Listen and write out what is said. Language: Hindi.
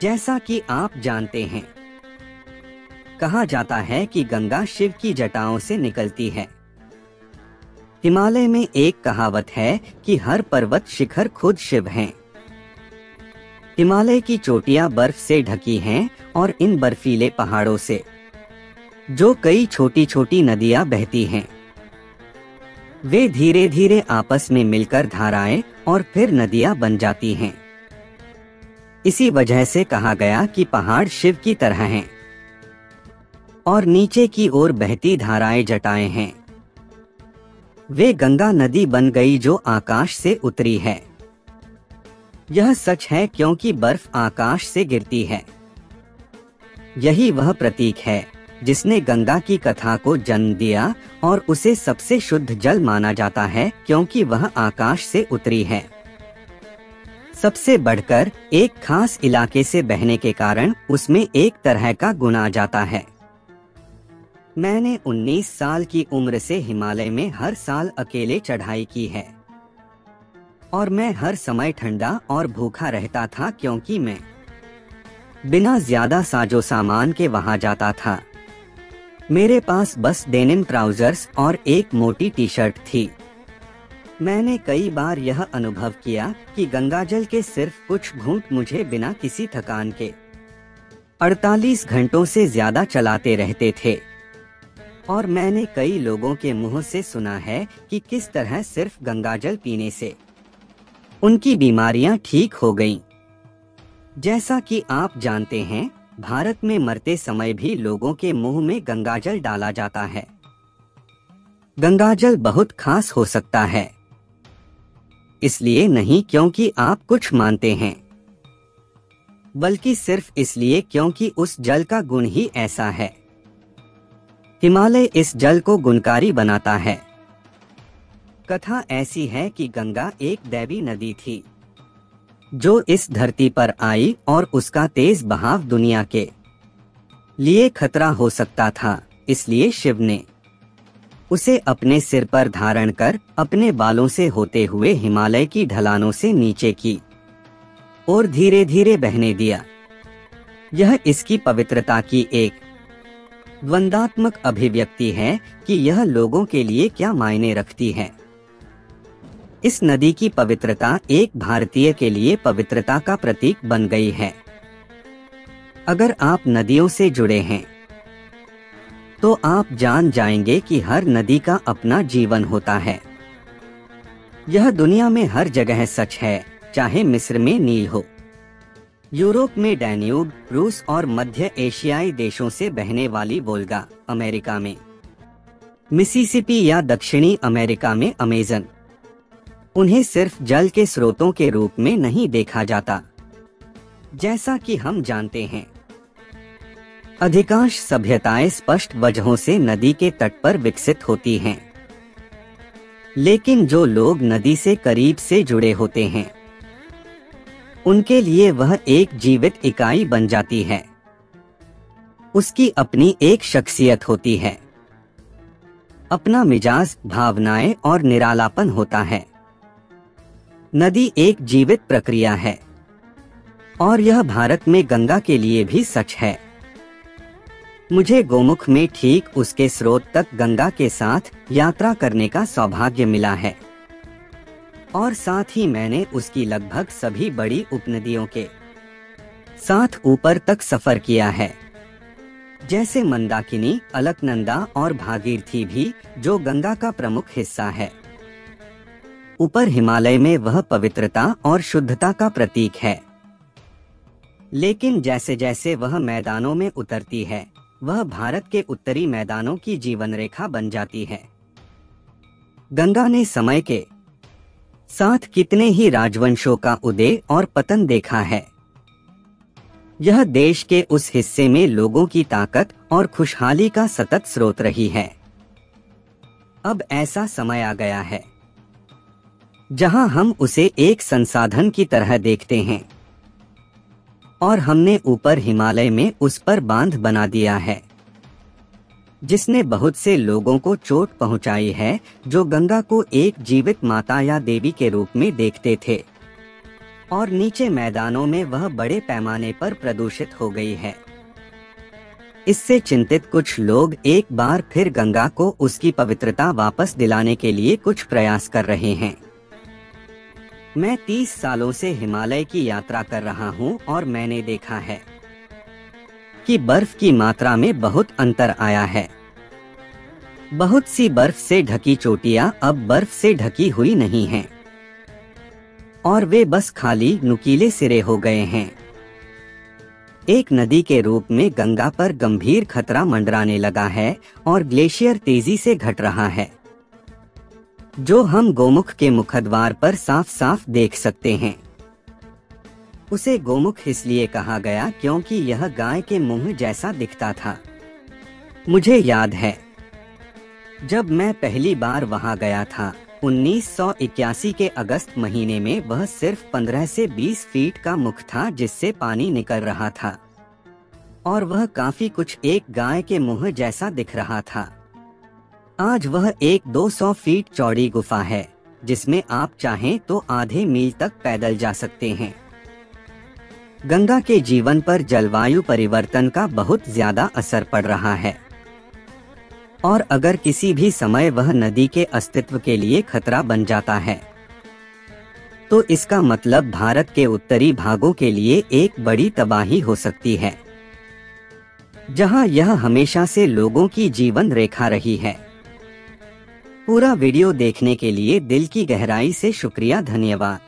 जैसा कि आप जानते हैं, कहा जाता है कि गंगा शिव की जटाओं से निकलती है। हिमालय में एक कहावत है कि हर पर्वत शिखर खुद शिव हैं। हिमालय की चोटियां बर्फ से ढकी हैं और इन बर्फीले पहाड़ों से जो कई छोटी छोटी नदियां बहती हैं, वे धीरे धीरे आपस में मिलकर धाराएं और फिर नदियां बन जाती हैं। इसी वजह से कहा गया कि पहाड़ शिव की तरह हैं और नीचे की ओर बहती धाराएं जटाएं हैं। वे गंगा नदी बन गई जो आकाश से उतरी है। यह सच है क्योंकि बर्फ आकाश से गिरती है। यही वह प्रतीक है जिसने गंगा की कथा को जन्म दिया और उसे सबसे शुद्ध जल माना जाता है क्योंकि वह आकाश से उतरी है। सबसे बढ़कर एक खास इलाके से बहने के कारण उसमें एक तरह का गुण आ जाता है। मैंने 19 साल की उम्र से हिमालय में हर साल अकेले चढ़ाई की है और मैं हर समय ठंडा और भूखा रहता था क्योंकि मैं बिना ज्यादा साजो सामान के वहां जाता था। मेरे पास बस डेनिम ट्राउजर्स और एक मोटी टी शर्ट थी। मैंने कई बार यह अनुभव किया कि गंगाजल के सिर्फ कुछ घूंट मुझे बिना किसी थकान के 48 घंटों से ज्यादा चलाते रहते थे। और मैंने कई लोगों के मुंह से सुना है कि किस तरह सिर्फ गंगाजल पीने से उनकी बीमारियां ठीक हो गईं। जैसा कि आप जानते हैं, भारत में मरते समय भी लोगों के मुंह में गंगाजल डाला जाता है। गंगाजल बहुत खास हो सकता है, इसलिए नहीं क्योंकि आप कुछ मानते हैं, बल्कि सिर्फ इसलिए क्योंकि उस जल का गुण ही ऐसा है। हिमालय इस जल को गुणकारी बनाता है। कथा ऐसी है कि गंगा एक दैवी नदी थी जो इस धरती पर आई और उसका तेज बहाव दुनिया के लिए खतरा हो सकता था। इसलिए शिव ने उसे अपने सिर पर धारण कर अपने बालों से होते हुए हिमालय की ढलानों से नीचे की और धीरे धीरे बहने दिया। यह इसकी पवित्रता की एक द्वंदात्मक अभिव्यक्ति है कि यह लोगों के लिए क्या मायने रखती है। इस नदी की पवित्रता एक भारतीय के लिए पवित्रता का प्रतीक बन गई है। अगर आप नदियों से जुड़े हैं तो आप जान जाएंगे कि हर नदी का अपना जीवन होता है। यह दुनिया में हर जगह सच है, चाहे मिस्र में नील हो, यूरोप में डैन्यूब, रूस और मध्य एशियाई देशों से बहने वाली वोल्गा, अमेरिका में मिसिसिपी या दक्षिणी अमेरिका में अमेज़न। उन्हें सिर्फ जल के स्रोतों के रूप में नहीं देखा जाता। जैसा कि हम जानते हैं, अधिकांश सभ्यताएं स्पष्ट वजहों से नदी के तट पर विकसित होती हैं, लेकिन जो लोग नदी से करीब से जुड़े होते हैं उनके लिए वह एक जीवित इकाई बन जाती है। उसकी अपनी एक शख्सियत होती है, अपना मिजाज, भावनाएं और निरालापन होता है। नदी एक जीवित प्रक्रिया है और यह भारत में गंगा के लिए भी सच है। मुझे गोमुख में ठीक उसके स्रोत तक गंगा के साथ यात्रा करने का सौभाग्य मिला है और साथ ही मैंने उसकी लगभग सभी बड़ी उपनदियों के साथ ऊपर तक सफर किया है, जैसे मंदाकिनी, अलकनंदा और भागीरथी भी, जो गंगा का प्रमुख हिस्सा है। ऊपर हिमालय में वह पवित्रता और शुद्धता का प्रतीक है, लेकिन जैसे जैसे वह मैदानों में उतरती है, वह भारत के उत्तरी मैदानों की जीवन रेखा बन जाती है। गंगा ने समय के साथ कितने ही राजवंशों का उदय और पतन देखा है। यह देश के उस हिस्से में लोगों की ताकत और खुशहाली का सतत स्रोत रही है। अब ऐसा समय आ गया है जहां हम उसे एक संसाधन की तरह देखते हैं और हमने ऊपर हिमालय में उस पर बांध बना दिया है, जिसने बहुत से लोगों को चोट पहुंचाई है जो गंगा को एक जीवित माता या देवी के रूप में देखते थे। और नीचे मैदानों में वह बड़े पैमाने पर प्रदूषित हो गई है। इससे चिंतित कुछ लोग एक बार फिर गंगा को उसकी पवित्रता वापस दिलाने के लिए कुछ प्रयास कर रहे हैं। मैं 30 सालों से हिमालय की यात्रा कर रहा हूं और मैंने देखा है कि बर्फ की मात्रा में बहुत अंतर आया है। बहुत सी बर्फ से ढकी चोटियां अब बर्फ से ढकी हुई नहीं हैं और वे बस खाली नुकीले सिरे हो गए हैं। एक नदी के रूप में गंगा पर गंभीर खतरा मंडराने लगा है और ग्लेशियर तेजी से घट रहा है, जो हम गोमुख के मुखद्वार पर साफ साफ देख सकते हैं। उसे गोमुख इसलिए कहा गया क्योंकि यह गाय के मुंह जैसा दिखता था। मुझे याद है जब मैं पहली बार वहां गया था 1981 के अगस्त महीने में, वह सिर्फ 15 से 20 फीट का मुख था जिससे पानी निकल रहा था और वह काफी कुछ एक गाय के मुंह जैसा दिख रहा था। आज वह एक 200 फीट चौड़ी गुफा है जिसमें आप चाहें तो आधे मील तक पैदल जा सकते हैं। गंगा के जीवन पर जलवायु परिवर्तन का बहुत ज्यादा असर पड़ रहा है और अगर किसी भी समय वह नदी के अस्तित्व के लिए खतरा बन जाता है तो इसका मतलब भारत के उत्तरी भागों के लिए एक बड़ी तबाही हो सकती है, जहां यह हमेशा से लोगों की जीवन रेखा रही है। पूरा वीडियो देखने के लिए दिल की गहराई से शुक्रिया, धन्यवाद।